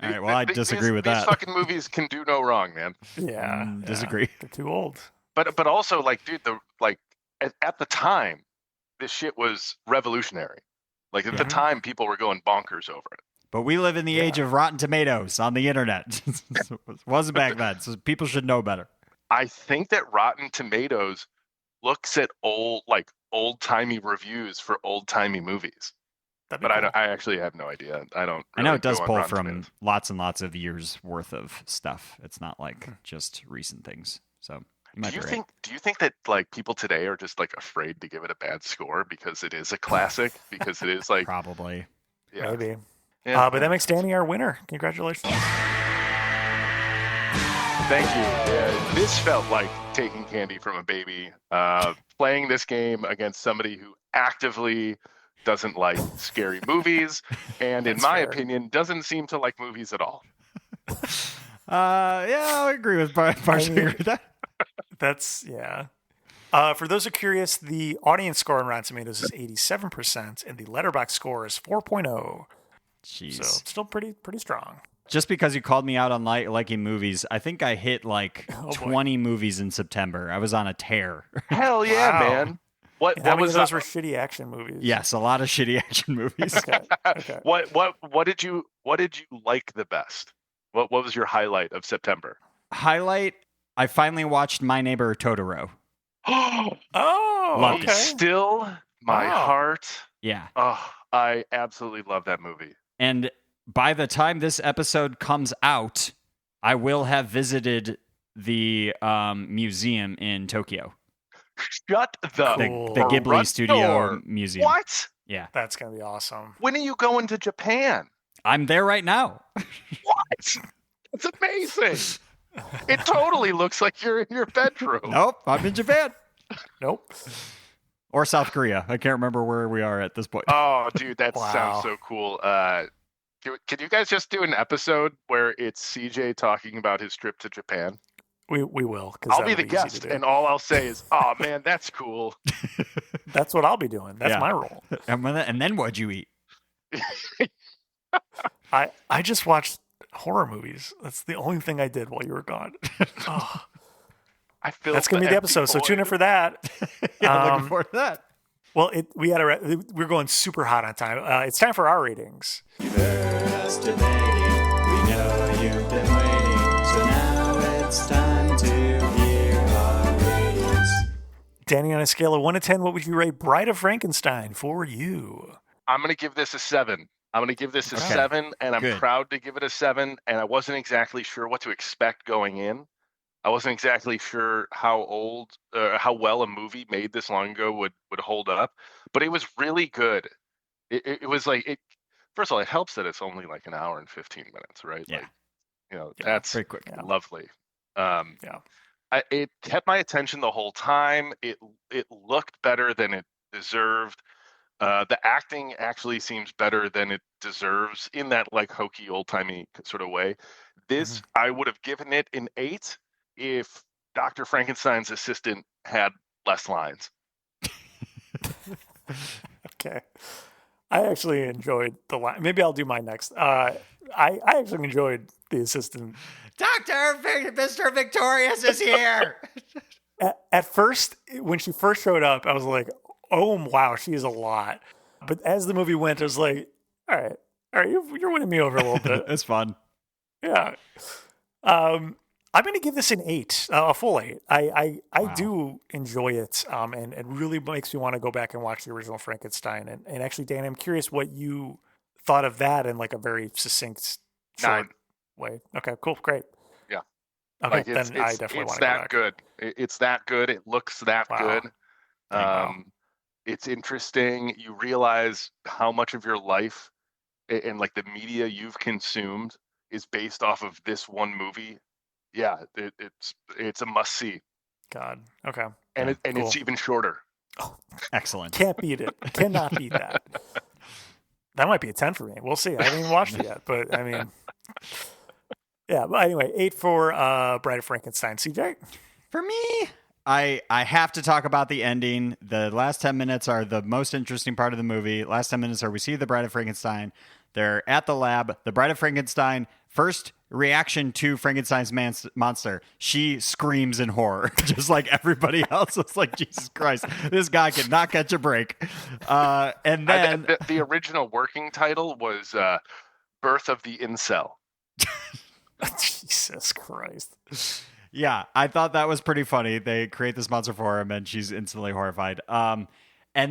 All right, well, I disagree with These that. fucking movies can do no wrong, man. Yeah. Disagree. They're too old. But also, like, dude, at the time, this shit was revolutionary. Like, at the time, people were going bonkers over it. But we live in the age of Rotten Tomatoes on the internet. So it wasn't back then, so people should know better. I think that Rotten Tomatoes looks at old-timey reviews for old-timey movies. That'd be But cool. I actually have no idea. I don't. I know really it does go on pull Rotten from Tomatoes. lots and lots of years worth of stuff. It's not like just recent things. So you might Do you be right. think? Do you think that like people today are just like afraid to give it a bad score because it is a classic? Because it is like, Probably. yeah, Maybe. yeah. But that makes Danny our winner. Congratulations. Thank you. This felt like taking candy from a baby. Playing this game against somebody who actively doesn't like scary movies, and in That's my fair. opinion, doesn't seem to like movies at all. Yeah, I agree with partially agree with that. That's, yeah. For those who are curious, the audience score on Rotten Tomatoes is 87%, and the letterbox score is 4.0. Jeez. So still pretty strong. Just because you called me out on liking movies, I think I hit like Oh, boy. 20 movies in September. I was on a tear. Hell yeah, Wow. man! What How many was of those that? were shitty action movies? Yes, a lot of shitty action movies. Okay. What did you like the best? What was your highlight of September? Highlight, I finally watched My Neighbor Totoro. Oh, Loved it. okay. Still, my Wow. heart. Yeah. Oh, I absolutely love that movie. And by the time this episode comes out, I will have visited the museum in Tokyo. Shut the Cool. The Ghibli front Studio door. Museum. What? Yeah. That's going to be awesome. When are you going to Japan? I'm there right now. What? It's amazing. It totally looks like you're in your bedroom. Nope, I'm in Japan. Nope. Or South Korea. I can't remember where we are at this point. Oh, dude, that Wow. sounds so cool. Can you guys just do an episode where it's CJ talking about his trip to Japan? We will. 'Cause I'll be that'll the easy to guest, do. and all I'll say is, "Oh man, that's cool." That's what I'll be doing. That's Yeah. my role. And then what'd you eat? I just watched horror movies. That's the only thing I did while you were gone. Oh, I feel that's going to be the episode. So tune in for that. Yeah, Um, looking forward to that. Well, we're going super hot on time. It's time for our ratings. You've heard us debating. We know you've been waiting. So now it's time to hear our ratings. Danny, on a scale of 1 to 10, what would you rate Bride of Frankenstein for you? I'm going to give this a 7. I'm going to give this a Okay. 7, and I'm Good. proud to give it a 7. And I wasn't exactly sure what to expect going in. I wasn't exactly sure how well a movie made this long ago would hold up, but it was really good. It was like it. First of all, it helps that it's only like an hour and 15 minutes, right? Yeah. Like, Yeah, that's Very quick. Yeah. lovely. Yeah. It kept my attention the whole time. It looked better than it deserved. The acting actually seems better than it deserves in that like hokey old timey sort of way. This I would have given it an 8 if Dr. Frankenstein's assistant had less lines. Okay. I actually enjoyed the line. Maybe I'll do mine next. I actually enjoyed the assistant. Mr. Victorious is here. At first, when she first showed up, I was like, oh, wow, she is a lot. But as the movie went, I was like, all right, you're winning me over a little bit. It's fun. Yeah. I'm going to give this an 8, a full 8. I Wow. do enjoy it, and it really makes me want to go back and watch the original Frankenstein. And actually, Dan, I'm curious what you thought of that in like a very succinct, short 9. way. Okay, cool, great. Yeah. Okay, Like then I definitely want to go that back. good. It's that good. It looks that Wow. good. Wow. It's interesting. You realize how much of your life and like the media you've consumed is based off of this one movie. Yeah, it's a must see, God. Okay. and Yeah, and cool. it's even shorter. Excellent. Can't beat it. Cannot beat that. That might be a 10 for me. We'll see. I haven't even watched it yet, but I mean, yeah. But anyway, 8 for Bride of Frankenstein. CJ? For me, I have to talk about the ending. The last 10 minutes are the most interesting part of the movie. Last 10 minutes are we see the Bride of Frankenstein. They're at the lab. The Bride of Frankenstein, first reaction to Frankenstein's monster, she screams in horror, just like everybody else. It's like, Jesus Christ, this guy cannot catch a break. And then The original working title was Birth of the Incel. Jesus Christ. yeah, I thought that was pretty funny. They create this monster for him, and she's instantly horrified. And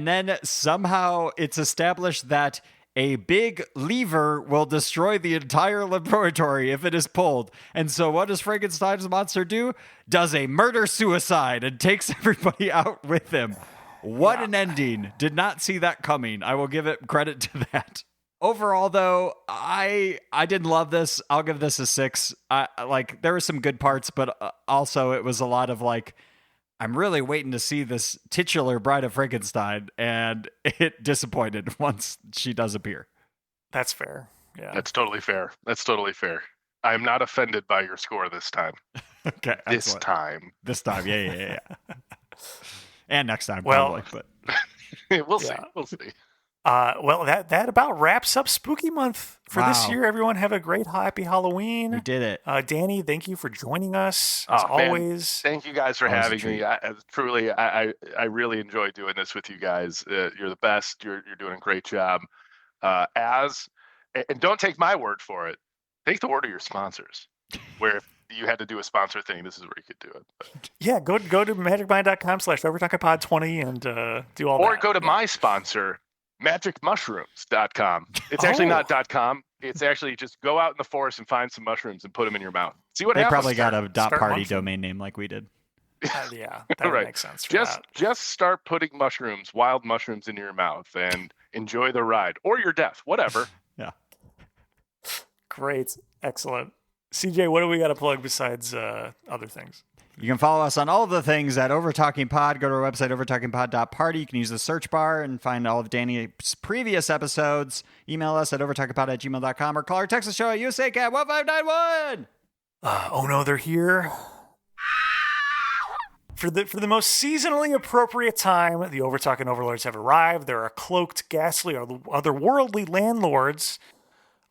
then somehow it's established that a big lever will destroy the entire laboratory if it is pulled. And so what does Frankenstein's monster do? Does a murder-suicide and takes everybody out with him. What an ending. Did not see that coming. I will give it credit to that. Overall, though, I didn't love this. I'll give this a 6. Like, there were some good parts, but also it was a lot of like, I'm really waiting to see this titular Bride of Frankenstein, and it disappointed once she does appear. That's fair. Yeah. That's totally fair. I am not offended by your score this time. Okay, This excellent. time. This time, yeah. And next time, Well, probably. But We'll see. Yeah. We'll see. Well, that about wraps up Spooky Month for this Wow. year. Everyone have a great, happy Halloween. we did it. Danny, thank you for joining us as Oh, man. always. Thank you guys for Always a having treat. me. I really enjoy doing this with you guys. You're the best. You're doing a great job. And don't take my word for it. Take the word of your sponsors. Where if you had to do a sponsor thing, this is where you could do it. But, Yeah, go to magicmind.com/overtalkingpod20 and do all that. or go to my sponsor, magicmushrooms.com. It's actually not .com. It's actually just go out in the forest and find some mushrooms and put them in your mouth. See what They happens. probably got a start .party munching. domain name like we did. Yeah, that would Right. make sense for Just that. just start putting wild mushrooms in your mouth and enjoy the ride or your death, whatever. Yeah. Great. Excellent. CJ, what do we got to plug besides other things? You can follow us on all of the things at Overtalking Pod. Go to our website, overtalkingpod.party. You can use the search bar and find all of Danny's previous episodes. Email us at overtalkingpod@gmail.com or call or text the show at USACat 1591. Oh no, they're here. For the most seasonally appropriate time, the Overtalking Overlords have arrived. There are cloaked, ghastly, or otherworldly landlords.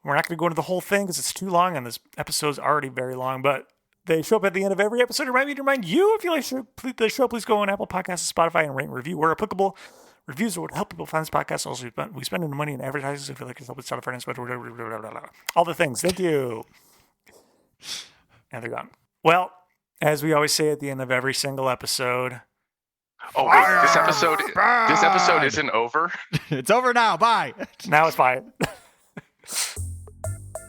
We're not going to go into the whole thing because it's too long, and this episode's already very long, but they show up at the end of every episode to remind you, if you like the show, please go on Apple Podcasts, Spotify, and rate and review where applicable. Reviews are what help people find this podcast. Also, we spend money in advertising, so if you like yourself, it's Spotify, and all the things. Thank you. And they're gone. Well, as we always say at the end of every single episode. Oh wait, this episode isn't over. It's over now. Bye. Now it's fine.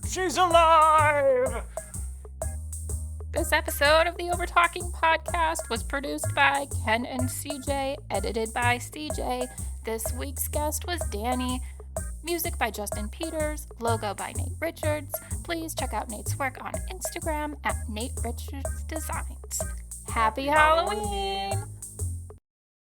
She's alive! This episode of the Overtalking Podcast was produced by Ken and CJ, edited by CJ. This week's guest was Danny. Music by Justin Peters, logo by Nate Richards. Please check out Nate's work on Instagram at Nate Richards Designs. Happy Halloween!